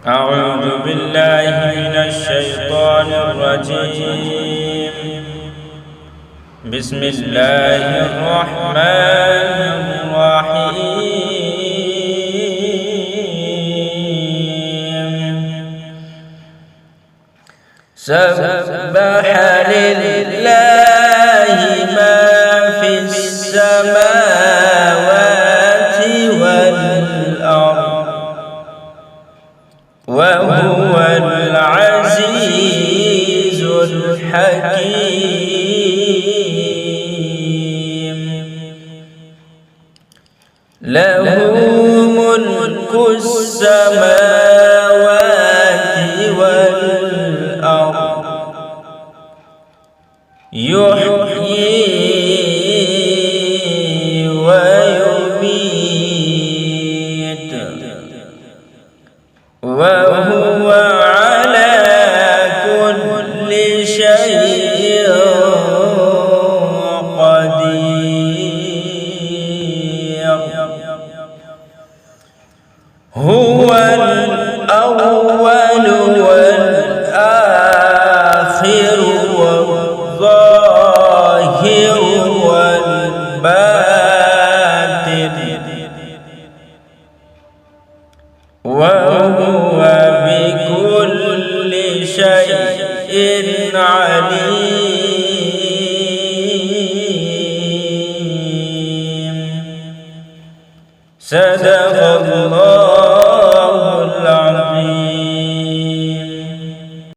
أعوذ بالله من الشيطان الرجيم. بسم الله الرحمن الرحيم. سبح لله ما في السماوات والأرض وهو العزيز الحكيم. له ملك السماوات والأرض يحيي ويميت وهو على كل شيء قدير. هو الأول